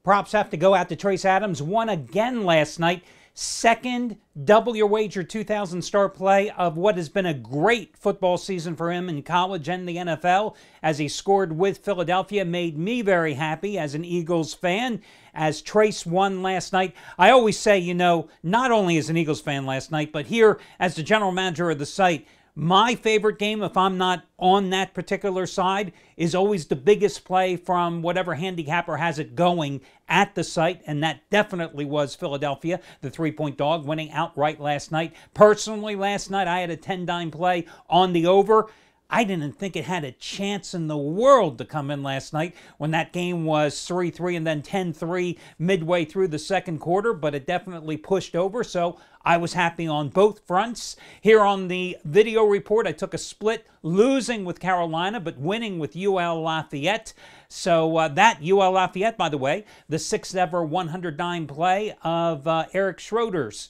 Props have to go out to Trace Adams. Won again last night. Second double your wager 2,000 star play of what has been a great football season for him in college and the NFL, as he scored with Philadelphia. Made me very happy as an Eagles fan as Trace won last night. I always say, you know, not only as an Eagles fan last night, but here as the general manager of the site, my favorite game, if I'm not on that particular side, is always the biggest play from whatever handicapper has it going at the site, and that definitely was Philadelphia, the 3-point dog, winning outright last night. Personally, last night, I had a 10-dime play on the over. I didn't think it had a chance in the world to come in last night when that game was 3-3 and then 10-3 midway through the second quarter, but it definitely pushed over, so I was happy on both fronts. Here on the video report, I took a split, losing with Carolina, but winning with UL Lafayette. So that UL Lafayette, by the way, the 6th ever 100-dime play of Eric Schrader's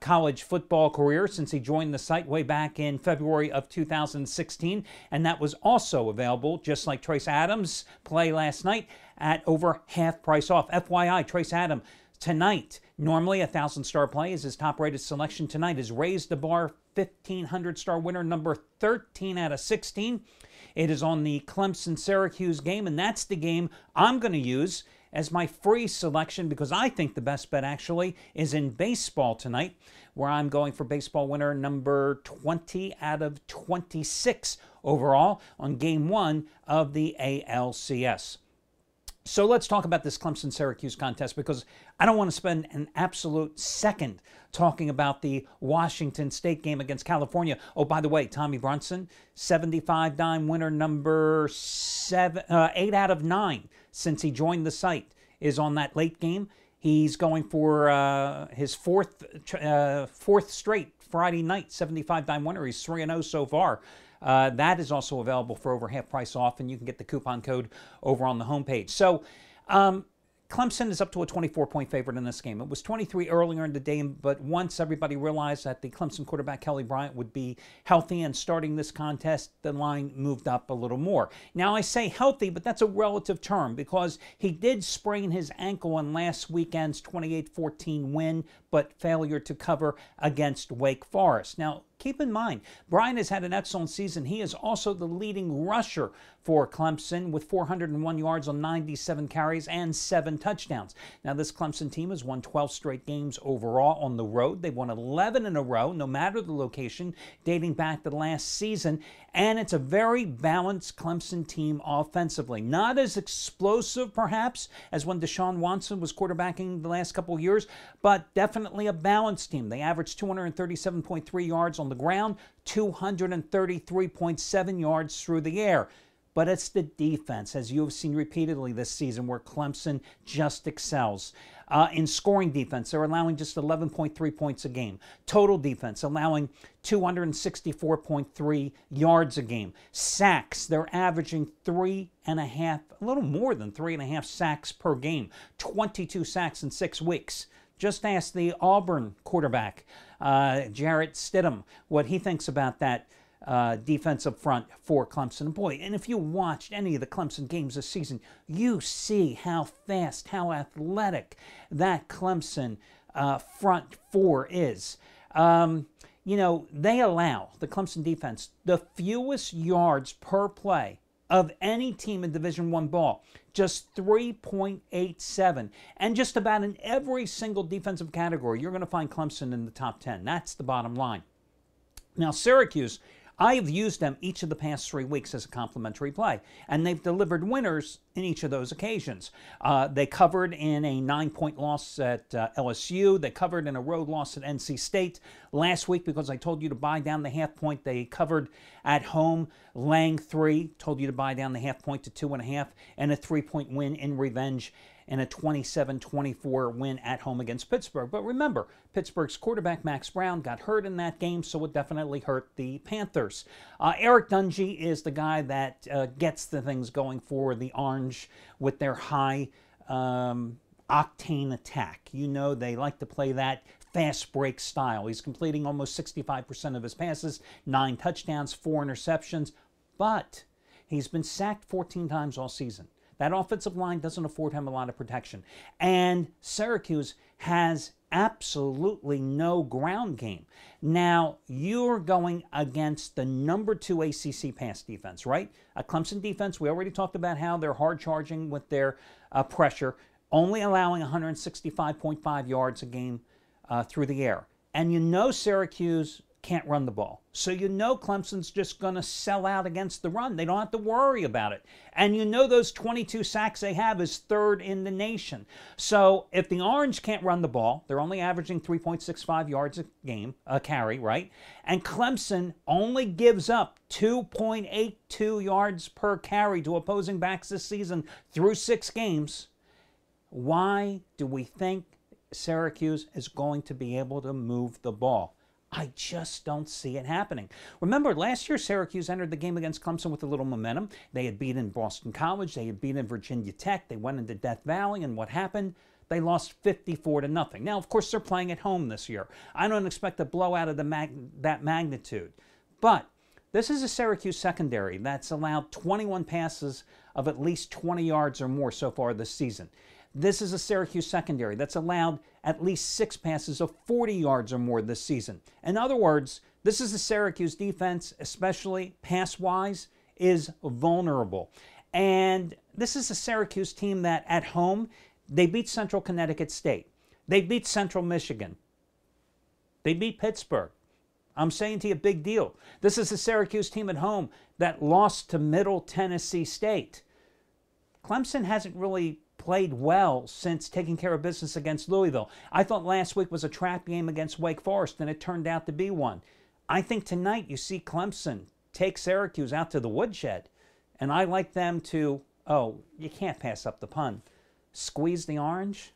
college football career since he joined the site way back in February of 2016. And that was also available, just like Trace Adams' play last night, at over half price off. FYI, Trace Adams tonight, normally a 1,000-star play is his top-rated selection. Tonight is raised the bar, 1,500-star winner, number 13 out of 16. It is on the Clemson-Syracuse game, and that's the game I'm going to use as my free selection, because I think the best bet actually is in baseball tonight, where I'm going for baseball winner number 20 out of 26 overall on game 1 of the ALCS. So let's talk about this Clemson-Syracuse contest, because I don't want to spend an absolute second talking about the Washington State game against California. Oh, by the way, Tommy Brunson, 75-dime winner number 8 out of 9 since he joined the site, is on that late game. He's going for his fourth straight Friday night 75-dime winner. He's 3-0 so far. That is also available for over half price off, and you can get the coupon code over on the homepage. So Clemson is up to a 24-point favorite in this game. It was 23 earlier in the day, but once everybody realized that the Clemson quarterback Kelly Bryant would be healthy and starting this contest, the line moved up a little more. Now, I say healthy, but that's a relative term, because he did sprain his ankle in last weekend's 28-14 win, but failure to cover against Wake Forest. Now, keep in mind, Bryant has had an excellent season. He is also the leading rusher for Clemson with 401 yards on 97 carries and 7 touchdowns. Now, this Clemson team has won 12 straight games overall on the road. They've won 11 in a row, no matter the location, dating back to last season. And it's a very balanced Clemson team offensively. Not as explosive, perhaps, as when Deshaun Watson was quarterbacking the last couple of years, but definitely a balanced team. They averaged 237.3 yards on the ground, 233.7 yards through the air. But it's the defense, as you have seen repeatedly this season, where Clemson just excels. In scoring defense, they're allowing just 11.3 points a game. Total defense, allowing 264.3 yards a game. Sacks, they're averaging a little more than 3.5 sacks per game. 22 sacks in 6 weeks. Just ask the Auburn quarterback, Jarrett Stidham, what he thinks about that defensive front for Clemson. Boy, and if you watched any of the Clemson games this season, you see how fast, how athletic that Clemson front four is. You know, they allow, the Clemson defense, the fewest yards per play of any team in Division I ball, just 3.87. And just about in every single defensive category, you're going to find Clemson in the top 10. That's the bottom line. Now, Syracuse, I have used them each of the past 3 weeks as a complimentary play, and they've delivered winners in each of those occasions. They covered in a 9-point loss at LSU. They covered in a road loss at NC State. Last week, because I told you to buy down the half point, they covered at home, laying 3. Told you to buy down the half point to 2.5, and a 3-point win in revenge in a 27-24 win at home against Pittsburgh. But remember, Pittsburgh's quarterback Max Brown got hurt in that game, so it definitely hurt the Panthers. Eric Dungy is the guy that gets the things going for the Orange with their high octane attack. You know, they like to play that fast break style. He's completing almost 65% of his passes, 9 touchdowns, 4 interceptions, but he's been sacked 14 times all season. That offensive line doesn't afford him a lot of protection. And Syracuse has absolutely no ground game. Now, you're going against the number 2 ACC pass defense, right? A Clemson defense, we already talked about how they're hard charging with their pressure, only allowing 165.5 yards a game through the air. And you know Syracuse can't run the ball. So you know Clemson's just going to sell out against the run. They don't have to worry about it. And you know those 22 sacks they have is 3rd in the nation. So if the Orange can't run the ball, they're only averaging 3.65 yards a carry, right? And Clemson only gives up 2.82 yards per carry to opposing backs this season through 6 games. Why do we think Syracuse is going to be able to move the ball? I just don't see it happening. Remember, last year Syracuse entered the game against Clemson with a little momentum. They had beaten Boston College. They had beaten Virginia Tech. They went into Death Valley, and what happened? They lost 54-0. Now, of course, they're playing at home this year. I don't expect a blowout of that magnitude. But this is a Syracuse secondary that's allowed 21 passes of at least 20 yards or more so far this season. This is a Syracuse secondary that's allowed at least 6 passes of 40 yards or more this season. In other words, this is a Syracuse defense, especially pass-wise, is vulnerable. And this is a Syracuse team that at home, they beat Central Connecticut State. They beat Central Michigan. They beat Pittsburgh. I'm saying to you, big deal. This is a Syracuse team at home that lost to Middle Tennessee State. Clemson hasn't really played well since taking care of business against Louisville. I thought last week was a trap game against Wake Forest, and it turned out to be one. I think tonight you see Clemson take Syracuse out to the woodshed, and I like them to, oh, you can't pass up the pun, squeeze the Orange?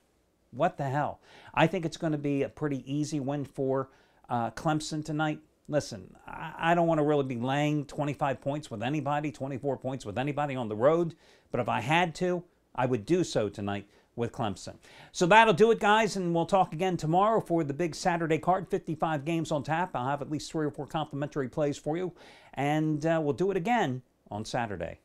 What the hell? I think it's going to be a pretty easy win for Clemson tonight. Listen, I don't want to really be laying 25 points with anybody, 24 points with anybody on the road, but if I had to, I would do so tonight with Clemson. So that'll do it, guys, and we'll talk again tomorrow for the big Saturday card, 55 games on tap. I'll have at least 3 or 4 complimentary plays for you, and we'll do it again on Saturday.